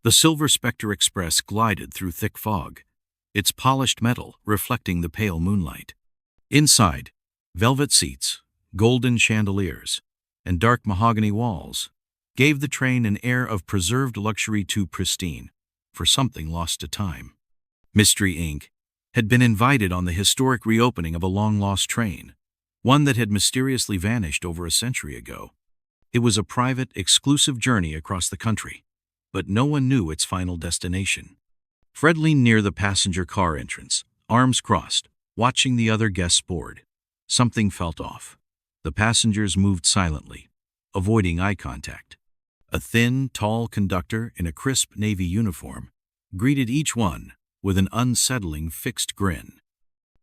The Silver Spectre Express glided through thick fog, its polished metal reflecting the pale moonlight. Inside, velvet seats, golden chandeliers, and dark mahogany walls gave the train an air of preserved luxury too pristine for something lost to time. Mystery, Inc. had been invited on the historic reopening of a long-lost train, one that had mysteriously vanished over a century ago. It was a private, exclusive journey across the country, but no one knew its final destination. Fred leaned near the passenger car entrance, arms crossed, watching the other guests board. Something felt off. The passengers moved silently, avoiding eye contact. A thin, tall conductor in a crisp navy uniform greeted each one with an unsettling fixed grin.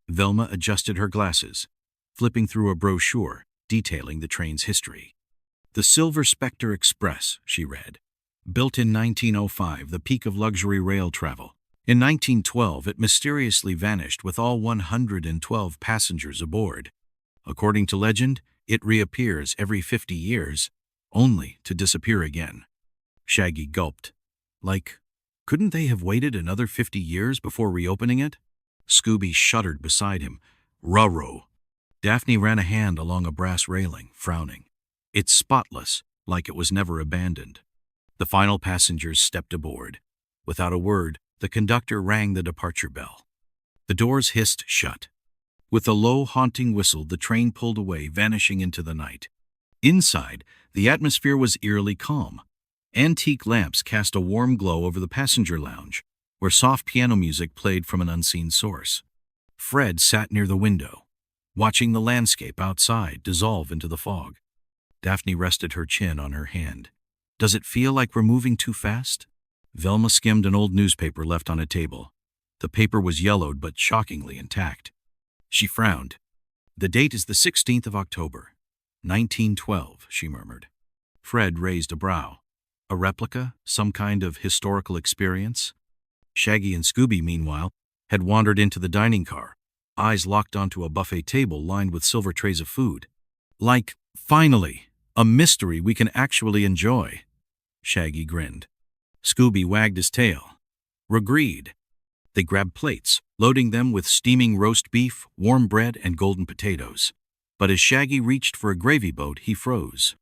Velma adjusted her glasses, flipping through a brochure detailing the train's history. The Silver Spectre Express, she read. Built in 1905, the peak of luxury rail travel. In 1912, it mysteriously vanished with all 112 passengers aboard. According to legend, it reappears every 50 years, only to disappear again. Shaggy gulped. Like, couldn't they have waited another 50 years before reopening it? Scooby shuddered beside him. Ruh-roh. Daphne ran a hand along a brass railing, frowning. It's spotless, like it was never abandoned. The final passengers stepped aboard. Without a word, the conductor rang the departure bell. The doors hissed shut. With a low, haunting whistle, the train pulled away, vanishing into the night. Inside, the atmosphere was eerily calm. Antique lamps cast a warm glow over the passenger lounge, where soft piano music played from an unseen source. Fred sat near the window, watching the landscape outside dissolve into the fog. Daphne rested her chin on her hand. Does it feel like we're moving too fast? Velma skimmed an old newspaper left on a table. The paper was yellowed but shockingly intact. She frowned. The date is the 16th of October, 1912, she murmured. Fred raised a brow. A replica? Some kind of historical experience? Shaggy and Scooby, meanwhile, had wandered into the dining car, eyes locked onto a buffet table lined with silver trays of food. Like, finally, a mystery we can actually enjoy. Shaggy grinned. Scooby wagged his tail. Agreed. They grabbed plates, loading them with steaming roast beef, warm bread, and golden potatoes. But as Shaggy reached for a gravy boat, he froze.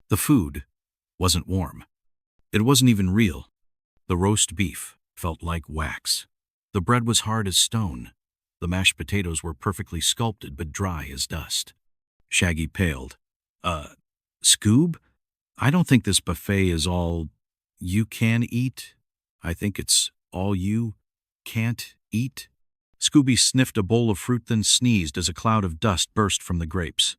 The food wasn't warm. It wasn't even real. The roast beef felt like wax. The bread was hard as stone. The mashed potatoes were perfectly sculpted but dry as dust. Shaggy paled. Scoob? I don't think this buffet is all you can eat. I think it's all you can't eat. Scooby sniffed a bowl of fruit, then sneezed as a cloud of dust burst from the grapes.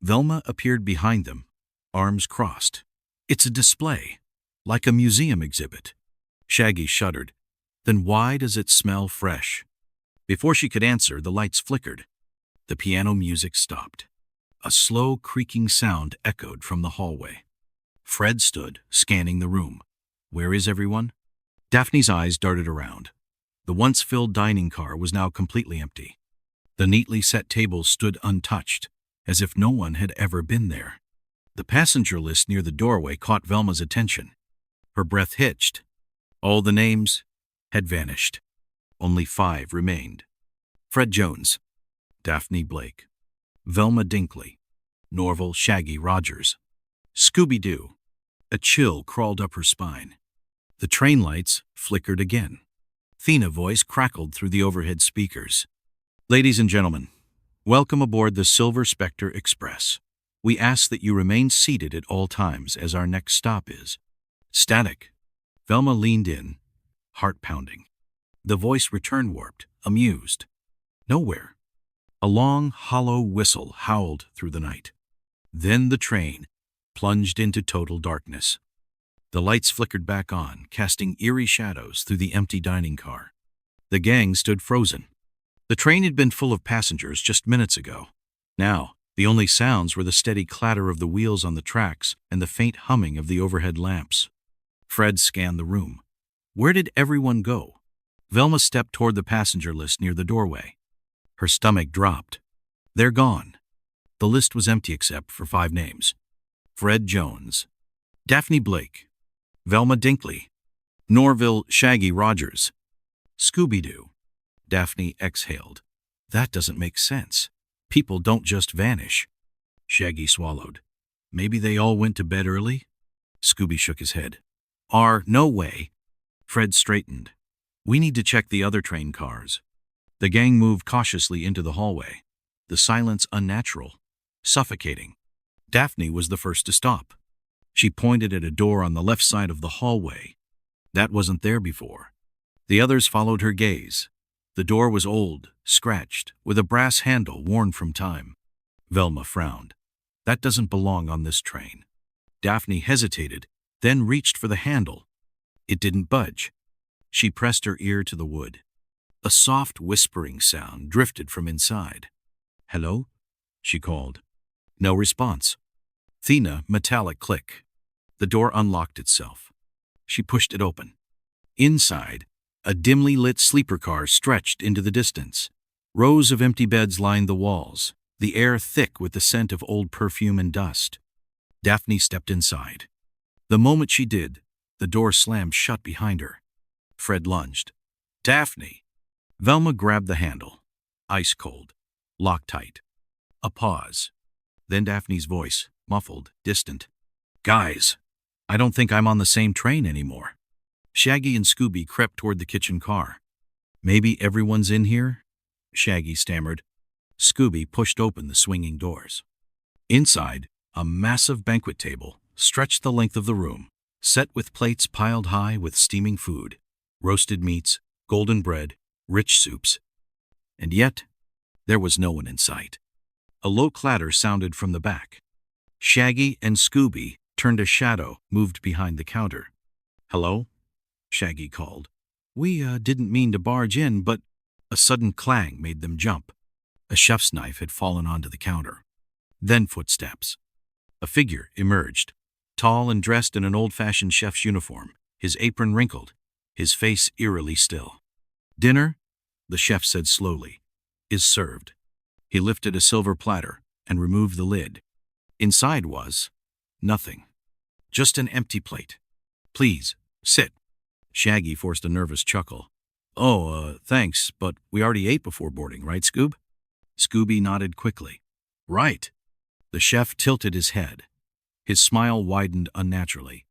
Velma appeared behind them, arms crossed. It's a display, like a museum exhibit. Shaggy shuddered. Then why does it smell fresh? Before she could answer, the lights flickered. The piano music stopped. A slow, creaking sound echoed from the hallway. Fred stood, scanning the room. Where is everyone? Daphne's eyes darted around. The once-filled dining car was now completely empty. The neatly set tables stood untouched, as if no one had ever been there. The passenger list near the doorway caught Velma's attention. Her breath hitched. All the names had vanished. Only 5 remained. Fred Jones, Daphne Blake, Velma Dinkley, Norval Shaggy Rogers, Scooby-Doo. A chill crawled up her spine. The train lights flickered again. Thena's voice crackled through the overhead speakers. Ladies and gentlemen, welcome aboard the Silver Spectre Express. We ask that you remain seated at all times as our next stop is static. Velma leaned in, heart pounding. The voice returned warped, amused. Nowhere. A long, hollow whistle howled through the night. Then the train plunged into total darkness. The lights flickered back on, casting eerie shadows through the empty dining car. The gang stood frozen. The train had been full of passengers just minutes ago. Now, the only sounds were the steady clatter of the wheels on the tracks and the faint humming of the overhead lamps. Fred scanned the room. Where did everyone go? Velma stepped toward the passenger list near the doorway. Her stomach dropped. They're gone. The list was empty except for 5 names. Fred Jones, Daphne Blake, Velma Dinkley. Norville Shaggy Rogers. Scooby-Doo. Daphne exhaled. That doesn't make sense. People don't just vanish. Shaggy swallowed. Maybe they all went to bed early? Scooby shook his head. No way. Fred straightened. We need to check the other train cars. The gang moved cautiously into the hallway. The silence unnatural, suffocating. Daphne was the first to stop. She pointed at a door on the left side of the hallway. That wasn't there before. The others followed her gaze. The door was old, scratched, with a brass handle worn from time. Velma frowned. That doesn't belong on this train. Daphne hesitated, then reached for the handle. It didn't budge. She pressed her ear to the wood. A soft whispering sound drifted from inside. Hello? She called. No response. Thina, metallic click. The door unlocked itself. She pushed it open. Inside, a dimly lit sleeper car stretched into the distance. Rows of empty beds lined the walls, the air thick with the scent of old perfume and dust. Daphne stepped inside. The moment she did, the door slammed shut behind her. Fred lunged. Daphne! Velma grabbed the handle. Ice cold. Locked tight. A pause. Then Daphne's voice, muffled, distant. Guys, I don't think I'm on the same train anymore. Shaggy and Scooby crept toward the kitchen car. Maybe everyone's in here? Shaggy stammered. Scooby pushed open the swinging doors. Inside, a massive banquet table stretched the length of the room, set with plates piled high with steaming food, roasted meats, golden bread, rich soups. And yet, there was no one in sight. A low clatter sounded from the back. Shaggy and Scooby turned. A shadow moved behind the counter. Hello? Shaggy called. We didn't mean to barge in, but a sudden clang made them jump. A chef's knife had fallen onto the counter. Then footsteps. A figure emerged, tall and dressed in an old-fashioned chef's uniform, his apron wrinkled, his face eerily still. Dinner, the chef said slowly, is served. He lifted a silver platter and removed the lid. Inside was nothing. Just an empty plate. Please, sit. Shaggy forced a nervous chuckle. Thanks, but we already ate before boarding, right, Scoob? Scooby nodded quickly. Right. The chef tilted his head. His smile widened unnaturally.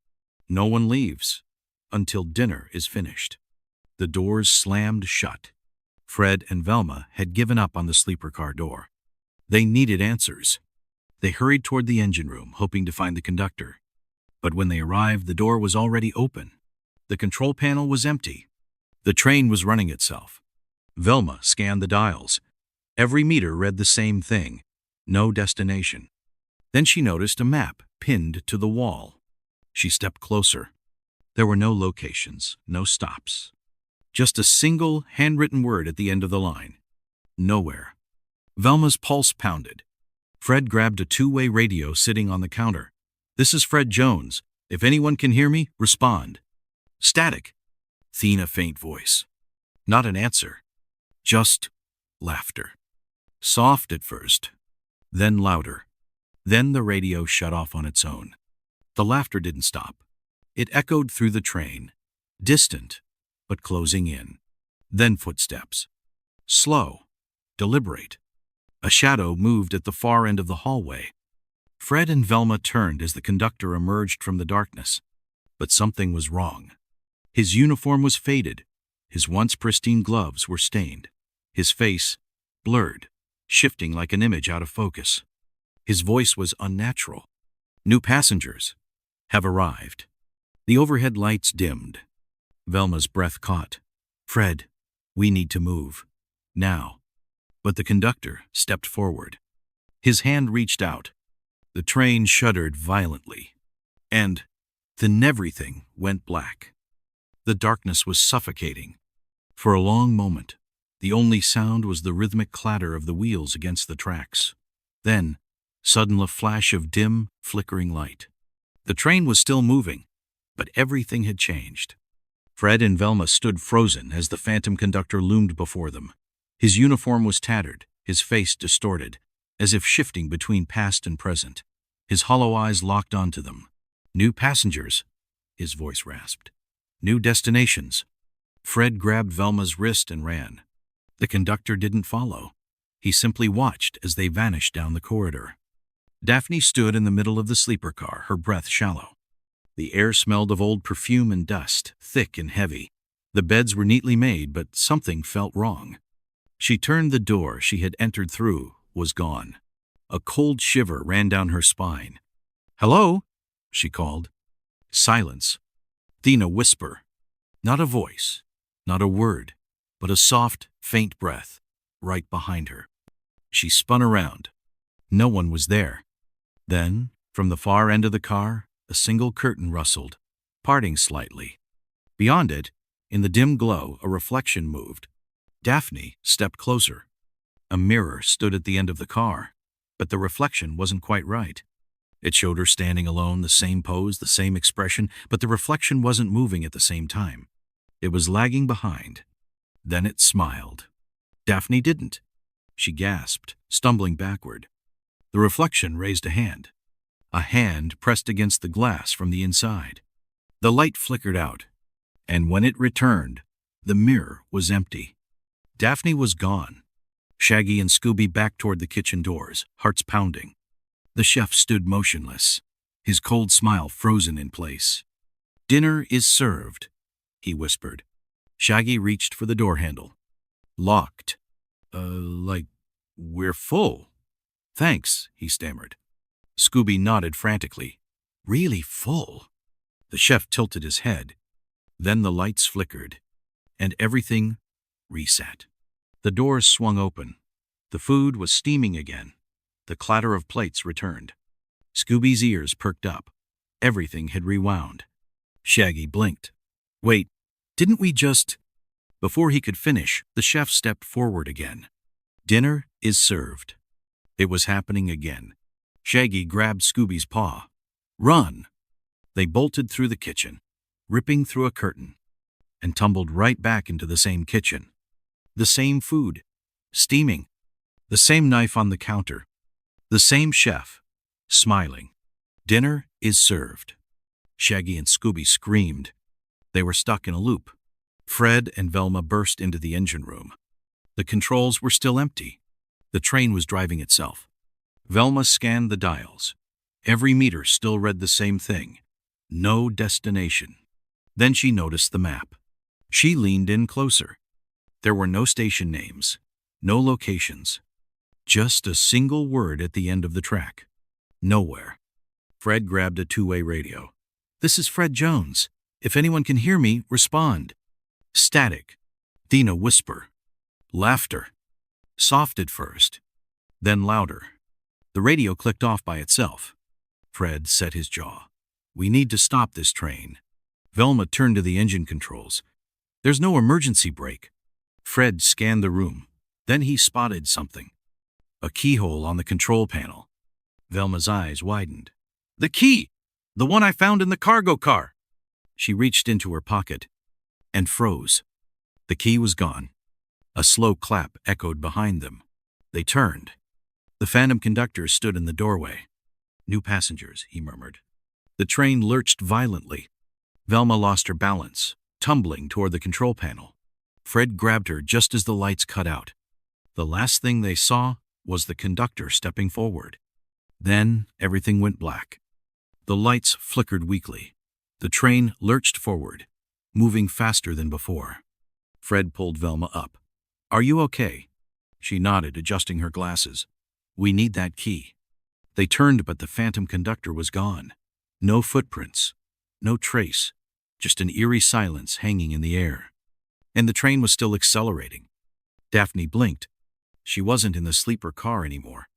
No one leaves until dinner is finished. The doors slammed shut. Fred and Velma had given up on the sleeper car door. They needed answers. They hurried toward the engine room, hoping to find the conductor. But when they arrived, the door was already open. The control panel was empty. The train was running itself. Velma scanned the dials. Every meter read the same thing. No destination. Then she noticed a map pinned to the wall. She stepped closer. There were no locations, no stops. Just a single handwritten word at the end of the line. Nowhere. Velma's pulse pounded. Fred grabbed a two-way radio sitting on the counter. This is Fred Jones. If anyone can hear me, respond. Static. Thina, faint voice. Not an answer. Just laughter. Soft at first, then louder. Then the radio shut off on its own. The laughter didn't stop. It echoed through the train, distant, but closing in. Then footsteps. Slow, deliberate. A shadow moved at the far end of the hallway. Fred and Velma turned as the conductor emerged from the darkness. But something was wrong. His uniform was faded. His once pristine gloves were stained. His face, blurred, shifting like an image out of focus. His voice was unnatural. New passengers have arrived. The overhead lights dimmed. Velma's breath caught. Fred, we need to move. Now. But the conductor stepped forward. His hand reached out. The train shuddered violently. And then everything went black. The darkness was suffocating. For a long moment, the only sound was the rhythmic clatter of the wheels against the tracks. Then, suddenly a flash of dim, flickering light. The train was still moving, but everything had changed. Fred and Velma stood frozen as the phantom conductor loomed before them. His uniform was tattered, his face distorted, as if shifting between past and present. His hollow eyes locked onto them. New passengers, his voice rasped. New destinations. Fred grabbed Velma's wrist and ran. The conductor didn't follow. He simply watched as they vanished down the corridor. Daphne stood in the middle of the sleeper car, her breath shallow. The air smelled of old perfume and dust, thick and heavy. The beds were neatly made, but something felt wrong. She turned. The door she had entered through was gone. A cold shiver ran down her spine. "Hello?" she called. Silence. Then a whisper. Not a voice, not a word, but a soft, faint breath right behind her. She spun around. No one was there. Then, from the far end of the car, a single curtain rustled, parting slightly. Beyond it, in the dim glow, a reflection moved. Daphne stepped closer. A mirror stood at the end of the car, but the reflection wasn't quite right. It showed her standing alone, the same pose, the same expression, but the reflection wasn't moving at the same time. It was lagging behind. Then it smiled. Daphne didn't. She gasped, stumbling backward. The reflection raised a hand. A hand pressed against the glass from the inside. The light flickered out, and when it returned, the mirror was empty. Daphne was gone. Shaggy and Scooby backed toward the kitchen doors, hearts pounding. The chef stood motionless, his cold smile frozen in place. "Dinner is served," he whispered. Shaggy reached for the door handle. "Locked." We're full." "Thanks," he stammered. Scooby nodded frantically. "Really full?" The chef tilted his head. Then the lights flickered, and everything reset. The doors swung open. The food was steaming again. The clatter of plates returned. Scooby's ears perked up. Everything had rewound. Shaggy blinked. "Wait, didn't we just—" Before he could finish, the chef stepped forward again. "Dinner is served." It was happening again. Shaggy grabbed Scooby's paw. "Run!" They bolted through the kitchen, ripping through a curtain, and tumbled right back into the same kitchen. The same food, steaming. The same knife on the counter. The same chef, smiling. "Dinner is served." Shaggy and Scooby screamed. They were stuck in a loop. Fred and Velma burst into the engine room. The controls were still empty. The train was driving itself. Velma scanned the dials. Every meter still read the same thing. No destination. Then she noticed the map. She leaned in closer. There were no station names, no locations. Just a single word at the end of the track. Nowhere. Fred grabbed a two-way radio. "This is Fred Jones. If anyone can hear me, respond." Static. Then a whisper. Laughter. Soft at first, then louder. The radio clicked off by itself. Fred set his jaw. "We need to stop this train." Velma turned to the engine controls. "There's no emergency brake." Fred scanned the room. Then he spotted something. A keyhole on the control panel. Velma's eyes widened. "The key! The one I found in the cargo car!" She reached into her pocket and froze. The key was gone. A slow clap echoed behind them. They turned. The phantom conductor stood in the doorway. "New passengers," he murmured. The train lurched violently. Velma lost her balance, tumbling toward the control panel. Fred grabbed her just as the lights cut out. The last thing they saw was the conductor stepping forward. Then everything went black. The lights flickered weakly. The train lurched forward, moving faster than before. Fred pulled Velma up. "Are you okay?" She nodded, adjusting her glasses. "We need that key." They turned, but the phantom conductor was gone. No footprints, no trace, just an eerie silence hanging in the air. And the train was still accelerating. Daphne blinked. She wasn't in the sleeper car anymore.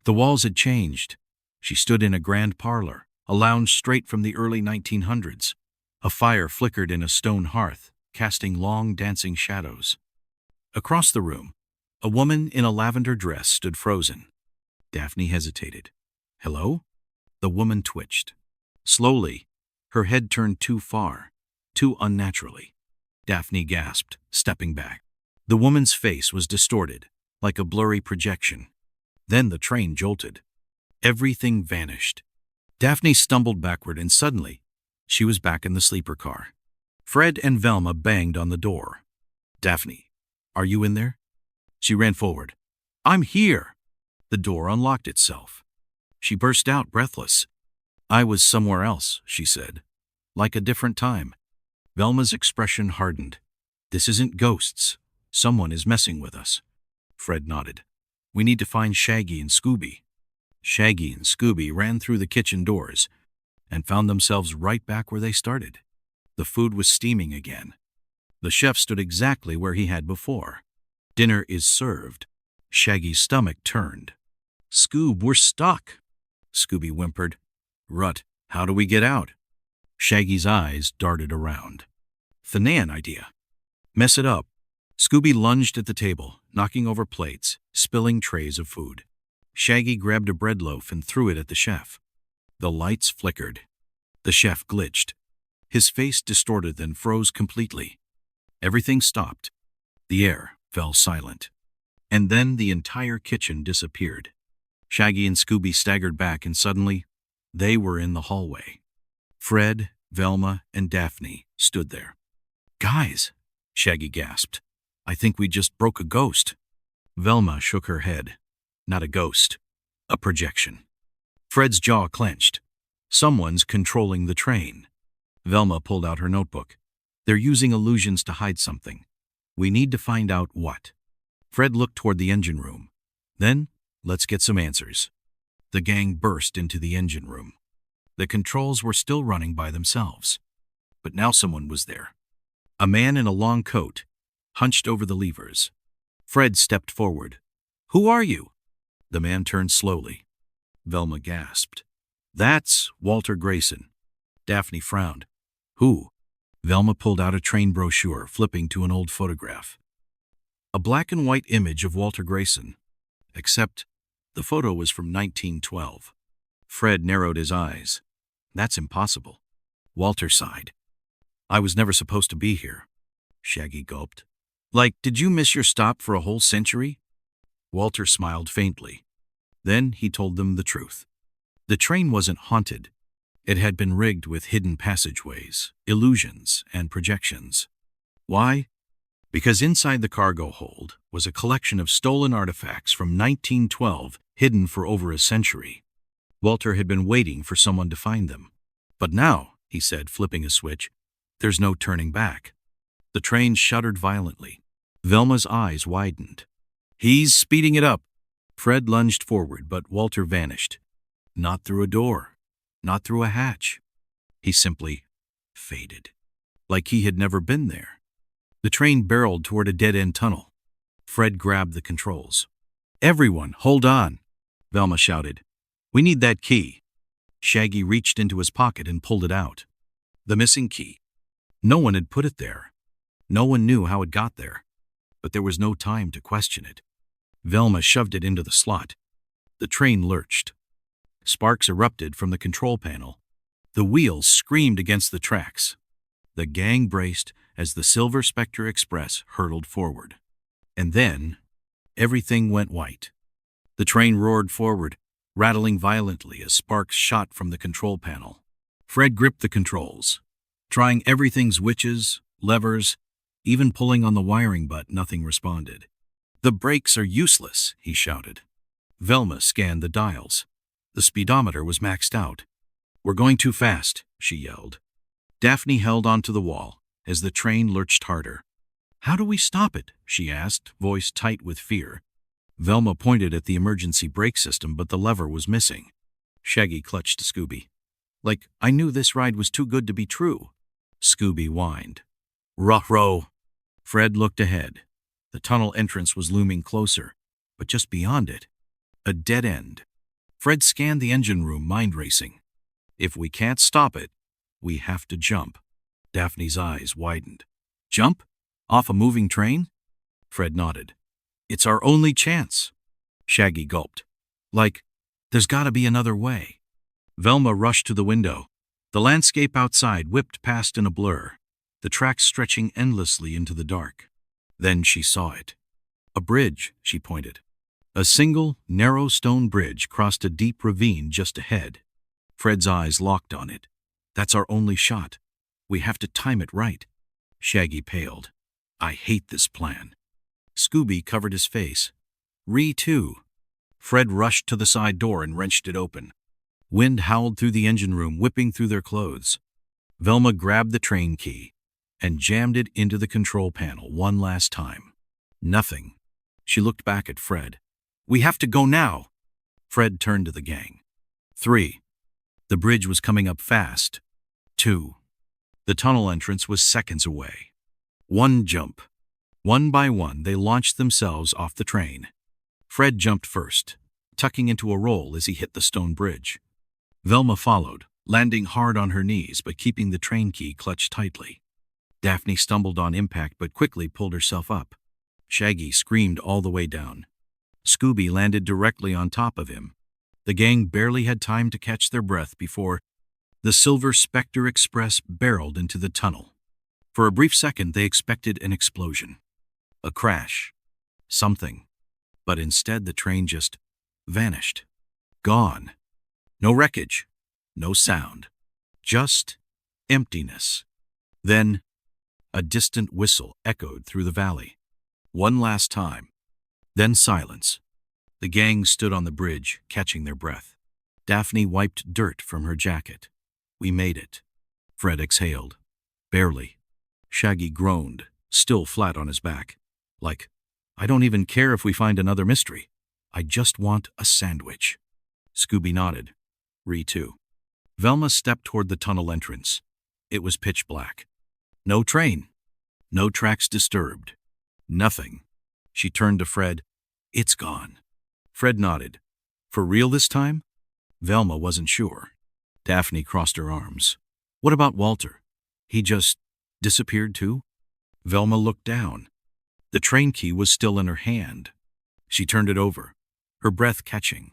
The walls had changed. She stood in a grand parlor, a lounge straight from the early 1900s. A fire flickered in a stone hearth, casting long dancing shadows. Across the room, a woman in a lavender dress stood frozen. Daphne hesitated. "Hello?" The woman twitched. Slowly, her head turned too far, too unnaturally. Daphne gasped, stepping back. The woman's face was distorted, like a blurry projection. Then the train jolted. Everything vanished. Daphne stumbled backward, and suddenly, she was back in the sleeper car. Fred and Velma banged on the door. "Daphne, are you in there?" She ran forward. "I'm here." The door unlocked itself. She burst out, breathless. "I was somewhere else," she said. "Like a different time." Velma's expression hardened. "This isn't ghosts. Someone is messing with us." Fred nodded. "We need to find Shaggy and Scooby." Shaggy and Scooby ran through the kitchen doors and found themselves right back where they started. The food was steaming again. The chef stood exactly where he had before. "Dinner is served." Shaggy's stomach turned. "Scoob, we're stuck." Scooby whimpered. "Rut, how do we get out?" Shaggy's eyes darted around. "Thanan idea. Mess it up." Scooby lunged at the table, knocking over plates, spilling trays of food. Shaggy grabbed a bread loaf and threw it at the chef. The lights flickered. The chef glitched. His face distorted, then froze completely. Everything stopped. The air fell silent. And then the entire kitchen disappeared. Shaggy and Scooby staggered back, and suddenly, they were in the hallway. Fred, Velma, and Daphne stood there. "Guys," Shaggy gasped, "I think we just broke a ghost." Velma shook her head. "Not a ghost. A projection." Fred's jaw clenched. "Someone's controlling the train." Velma pulled out her notebook. "They're using illusions to hide something. We need to find out what." Fred looked toward the engine room. "Then, let's get some answers." The gang burst into the engine room. The controls were still running by themselves. But now someone was there. A man in a long coat, hunched over the levers. Fred stepped forward. "Who are you?" The man turned slowly. Velma gasped. "That's Walter Grayson." Daphne frowned. "Who?" Velma pulled out a train brochure, flipping to an old photograph. A black and white image of Walter Grayson. Except the photo was from 1912. Fred narrowed his eyes. "That's impossible." Walter sighed. "I was never supposed to be here." Shaggy gulped. "Like, did you miss your stop for a whole century?" Walter smiled faintly. Then he told them the truth. The train wasn't haunted. It had been rigged with hidden passageways, illusions, and projections. Why? Because inside the cargo hold was a collection of stolen artifacts from 1912 hidden for over a century. Walter had been waiting for someone to find them. "But now," he said, flipping a switch, "there's no turning back." The train shuddered violently. Velma's eyes widened. "He's speeding it up." Fred lunged forward, but Walter vanished. Not through a door, not through a hatch. He simply faded, like he had never been there. The train barreled toward a dead-end tunnel. Fred grabbed the controls. "Everyone, hold on," Velma shouted. "We need that key." Shaggy reached into his pocket and pulled it out. The missing key. No one had put it there. No one knew how it got there. But there was no time to question it. Velma shoved it into the slot. The train lurched. Sparks erupted from the control panel. The wheels screamed against the tracks. The gang braced as the Silver Spectre Express hurtled forward. And then, everything went white. The train roared forward, rattling violently as sparks shot from the control panel. Fred gripped the controls, trying everything: switches, levers, even pulling on the wiring, but nothing responded. "The brakes are useless," he shouted. Velma scanned the dials. The speedometer was maxed out. "We're going too fast," she yelled. Daphne held onto the wall as the train lurched harder. "How do we stop it?" she asked, voice tight with fear. Velma pointed at the emergency brake system, but the lever was missing. Shaggy clutched Scooby. "Like, I knew this ride was too good to be true." Scooby whined. "Ruh-roh." Fred looked ahead. The tunnel entrance was looming closer, but just beyond it, a dead end. Fred scanned the engine room, mind racing. "If we can't stop it, we have to jump." Daphne's eyes widened. "Jump? Off a moving train?" Fred nodded. "It's our only chance." Shaggy gulped. "Like, there's gotta be another way." Velma rushed to the window. The landscape outside whipped past in a blur, the tracks stretching endlessly into the dark. Then she saw it. "A bridge," she pointed. A single, narrow stone bridge crossed a deep ravine just ahead. Fred's eyes locked on it. "That's our only shot. We have to time it right." Shaggy paled. I hate this plan. Scooby covered his face. Ree too. Fred rushed to the side door and wrenched it open. Wind howled through the engine room, whipping through their clothes. Velma grabbed the train key and jammed it into the control panel one last time. Nothing. She looked back at Fred. We have to go now. Fred turned to the gang. 3. The bridge was coming up fast. 2. The tunnel entrance was seconds away. 1 jump. One by one, they launched themselves off the train. Fred jumped first, tucking into a roll as he hit the stone bridge. Velma followed, landing hard on her knees but keeping the train key clutched tightly. Daphne stumbled on impact but quickly pulled herself up. Shaggy screamed all the way down. Scooby landed directly on top of him. The gang barely had time to catch their breath before the Silver Spectre Express barreled into the tunnel. For a brief second, they expected an explosion. A crash. Something. But instead, the train just vanished. Gone. No wreckage. No sound. Just emptiness. Then, a distant whistle echoed through the valley. One last time. Then silence. The gang stood on the bridge, catching their breath. Daphne wiped dirt from her jacket. We made it. Fred exhaled. Barely. Shaggy groaned, still flat on his back. Like, I don't even care if we find another mystery. I just want a sandwich. Scooby nodded. Ree too. Velma stepped toward the tunnel entrance. It was pitch black. No train. No tracks disturbed. Nothing. She turned to Fred. It's gone. Fred nodded. For real this time? Velma wasn't sure. Daphne crossed her arms. What about Walter? He just disappeared too? Velma looked down. The train key was still in her hand. She turned it over, her breath catching.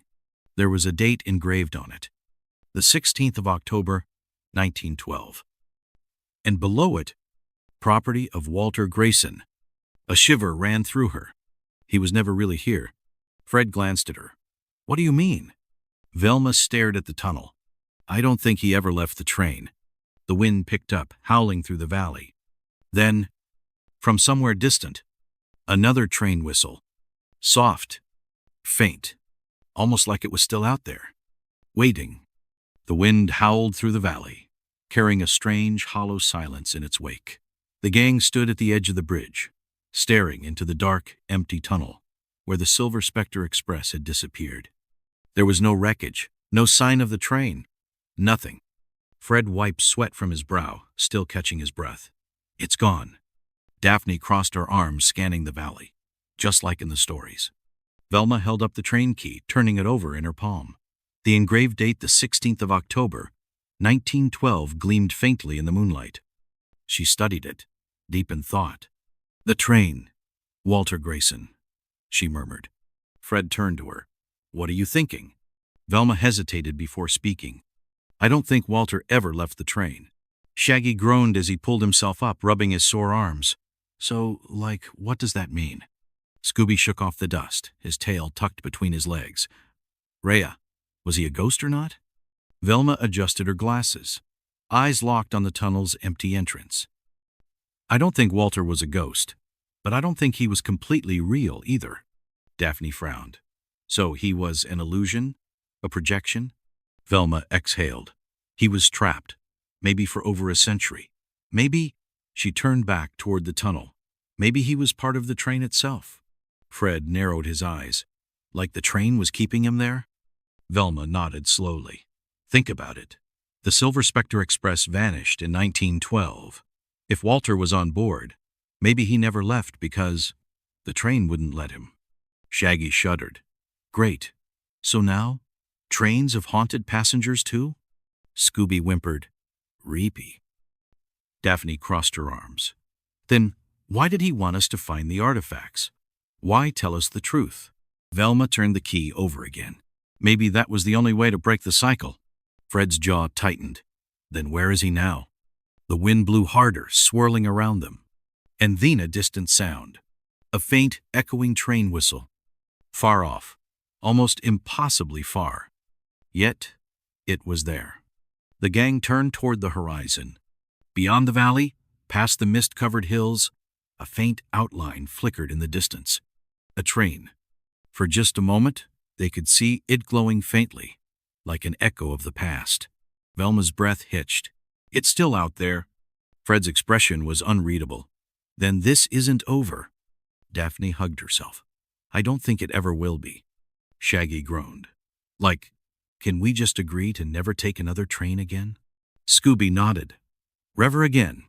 There was a date engraved on it. The 16th of October, 1912. And below it, property of Walter Grayson. A shiver ran through her. He was never really here. Fred glanced at her. What do you mean? Velma stared at the tunnel. I don't think he ever left the train. The wind picked up, howling through the valley. Then, from somewhere distant, another train whistle. Soft, faint, almost like it was still out there, waiting. The wind howled through the valley, carrying a strange, hollow silence in its wake. The gang stood at the edge of the bridge, staring into the dark, empty tunnel where the Silver Spectre Express had disappeared. There was no wreckage, no sign of the train, nothing. Fred wiped sweat from his brow, still catching his breath. It's gone. Daphne crossed her arms, scanning the valley, just like in the stories. Velma held up the train key, turning it over in her palm. The engraved date, the 16th of October, 1912, gleamed faintly in the moonlight. She studied it, deep in thought. The train. Walter Grayson, she murmured. Fred turned to her. What are you thinking? Velma hesitated before speaking. I don't think Walter ever left the train. Shaggy groaned as he pulled himself up, rubbing his sore arms. So, what does that mean? Scooby shook off the dust, his tail tucked between his legs. Rhea, was he a ghost or not? Velma adjusted her glasses, eyes locked on the tunnel's empty entrance. I don't think Walter was a ghost, but I don't think he was completely real either. Daphne frowned. So he was an illusion? A projection? Velma exhaled. He was trapped, maybe for over a century. Maybe, she turned back toward the tunnel. Maybe he was part of the train itself. Fred narrowed his eyes. Like the train was keeping him there? Velma nodded slowly. Think about it. The Silver Spectre Express vanished in 1912. If Walter was on board, maybe he never left because the train wouldn't let him. Shaggy shuddered. Great. So now, trains have haunted passengers too? Scooby whimpered. Reepy. Daphne crossed her arms. Then, why did he want us to find the artifacts? Why tell us the truth? Velma turned the key over again. Maybe that was the only way to break the cycle. Fred's jaw tightened. Then where is he now? The wind blew harder, swirling around them. And then a distant sound. A faint, echoing train whistle. Far off. Almost impossibly far. Yet, it was there. The gang turned toward the horizon. Beyond the valley, Past the mist-covered hills, a faint outline flickered in the distance. A train. For just a moment, they could see it glowing faintly, like an echo of the past. Velma's breath hitched. It's still out there. Fred's expression was unreadable. Then this isn't over. Daphne hugged herself. I don't think it ever will be. Shaggy groaned. Like, can we just agree to never take another train again? Scooby nodded. Never again.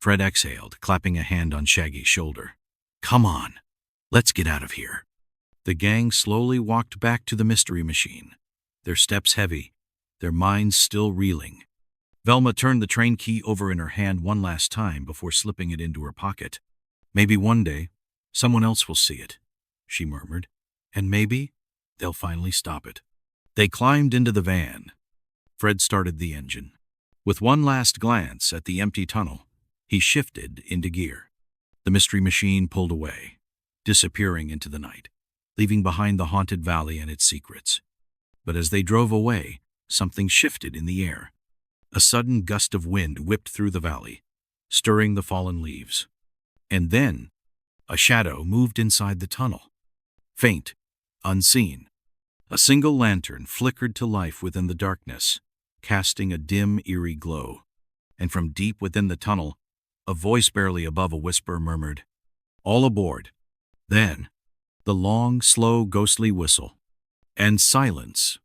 Fred exhaled, clapping a hand on Shaggy's shoulder. Come on, let's get out of here. The gang slowly walked back to the mystery machine, their steps heavy, their minds still reeling. Velma turned the train key over in her hand one last time before slipping it into her pocket. Maybe one day, someone else will see it, she murmured, and maybe they'll finally stop it. They climbed into the van. Fred started the engine. With one last glance at the empty tunnel, he shifted into gear. The mystery machine pulled away, disappearing into the night, leaving behind the haunted valley and its secrets. But as they drove away, something shifted in the air. A sudden gust of wind whipped through the valley, stirring the fallen leaves. And then, a shadow moved inside the tunnel. Faint, unseen. A single lantern flickered to life within the darkness, casting a dim, eerie glow. And from deep within the tunnel, a voice barely above a whisper murmured, All aboard. Then, the long, slow, ghostly whistle. And silence